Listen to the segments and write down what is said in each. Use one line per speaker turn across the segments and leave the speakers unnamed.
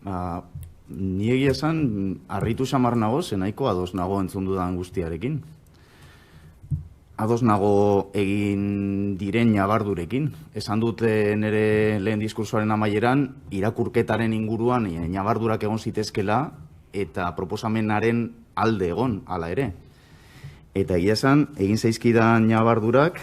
Ni egia esan, harritu samar nago, nahiko ados nago entzun dudan guztiarekin. Ados nago egin diren ñabardurekin. Esan dute nire lehen diskursoaren amaieran, irakurketaren inguruan ñabardurak egon zitezkela eta proposamenaren alde egon, hala ere. Eta egia esan, egin zaizkidan ñabardurak,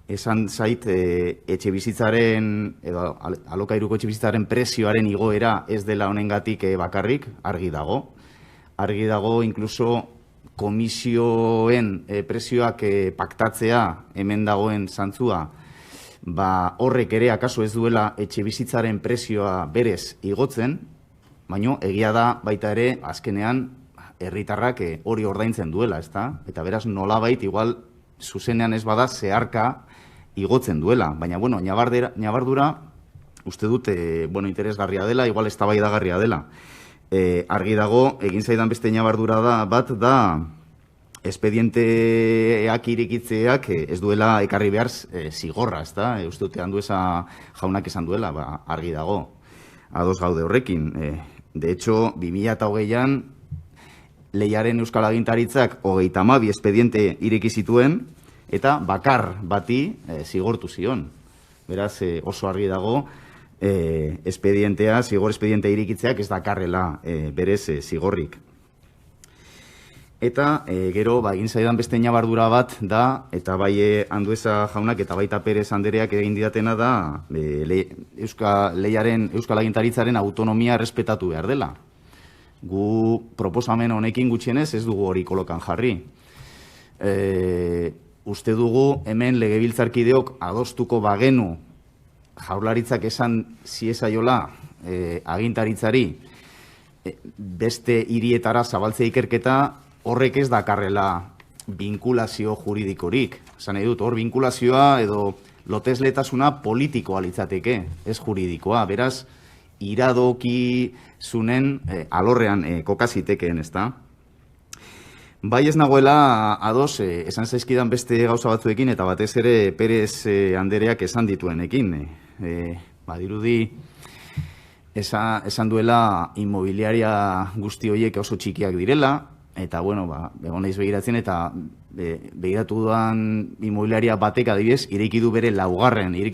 esan zait etxe bizitzaren, edo alokairuko etxe bizitzaren prezioaren igoera ez dela honengatik bakarrik, argi dago. Argi dago, inkluso komisioen prezioak paktatzea hemen dagoen zantzua, horrek ere akaso ez duela etxe bizitzaren prezioa berez igotzen, baina egia da baita ere azkenean herritarrak hori ordaintzen duela, ezta? Eta beraz nolabait igual zuzenean ez bada zeharka igotzen duela, baina bueno, ñabardura uste dut interesgarria dela, igual eztabaidagarria dela. Argi dago, egin zaidan beste ñabardura da espedienteak irikitzeak ez duela ekarri behar zigorra, ezta? Uste dut Andueza jaunak esan duela, argi dago, ados gaude horrekin. De hecho, 2008an Lehiaren Euskal Agintaritzak 32 espediente ireki zituen, eta bakar bati zigortu zion. Beraz, oso argi dago, zigor espedientea irikitzeak ez dakarrela berez zigorrik. Eta gero, egin zaidan beste ñabardura bat da, eta bai Andueza jaunak eta baita Perez Andereak egin didatena da, Lehiaren Euskal Agintaritzaren autonomia errespetatu behar dela. Gu proposamen honekin gutxienez ez dugu hori kolokan jarri. Uste dugu hemen legebiltzarkideok adostuko bagenu Jaurlaritzak esan ziezaiola agintaritzari beste hirietara zabaltzea ikerketa horrek ez dakarrela binkulazio juridikorik. Esan nahi dut, hor binkulazioa edo lotesletasuna politikoa litzateke, ez juridikoa. Beraz, iradoki zunen alorrean kokasitekeen, ezta? Bai ez nagoela ados, esan zaizkidan beste gauza batzuekin eta batez ere Perez Andereak esan dituenekin. Badirudi, esan duela inmobiliaria guzti horiek oso txikiak direla, eta bueno, egon naiz begiratzen eta begiratu dudan inmobiliaria batek adibidez, ireki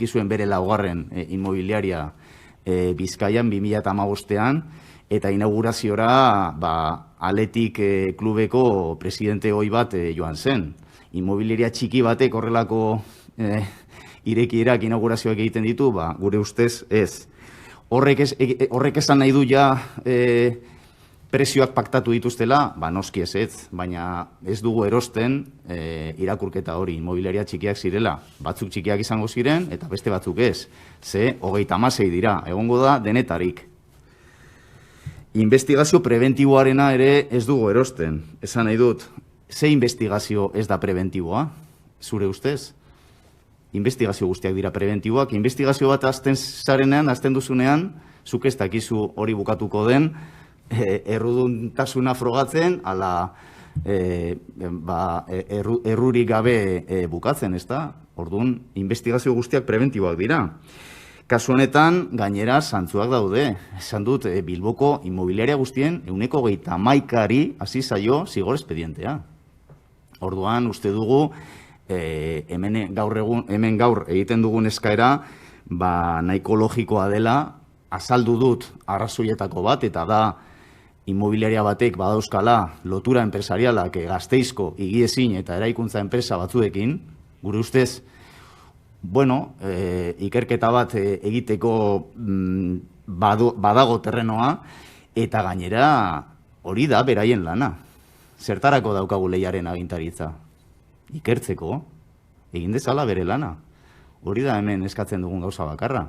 zuen bere laugarren inmobiliaria Bizkaian 2015an, eta inaugurazioa Aletik klubeko presidente hoi bat joan zen. Inmobiliaria txiki batek horrelako irekierak inaugurazioak egiten ditu, gure ustez ez. Horrek esan nahi du ja prezioak paktatu dituztela, noski ez, baina ez dugu erosten irakurketa hori, inmobiliaria txikiak zirela. Batzuk txikiak izango ziren, eta beste batzuk ez. Ze, 36 dira, egongo da denetarik. Investigazio preventiboarena ere ez dugu erosten. Esan nahi dut, ze investigazio ez da preventiboa, zure ustez? Investigazio guztiak dira preventiboak. Investigazio bat azten duzunean, zuk ez dakizu hori bukatuko den, erruduntasuna frogatzen, ala errurik gabe bukatzen, ez da? Orduan, investigazio guztiak preventiboak dira. Kasu honetan, gainera, zantzuak daude. Esan dut, Bilboko inmobiliaria guztien, 131ari hasi zaio zigor espedientea. Orduan, uste dugu, hemen gaur egiten dugun eskaera, nahiko logikoa dela, azaldu dut arrazoietako bat, eta da, inmobiliaria batek badauzkala lotura enpresarialak Gasteizko higiezin eta eraikuntza enpresa batzuekin, gure ustez, bueno, ikerketa bat egiteko badago terrenoa, eta gainera hori da beraien lana. Zertarako daukagu Lehiaren agintaritza? Ikertzeko, egin dezala bere lana. Hori da hemen eskatzen dugun gauza bakarra.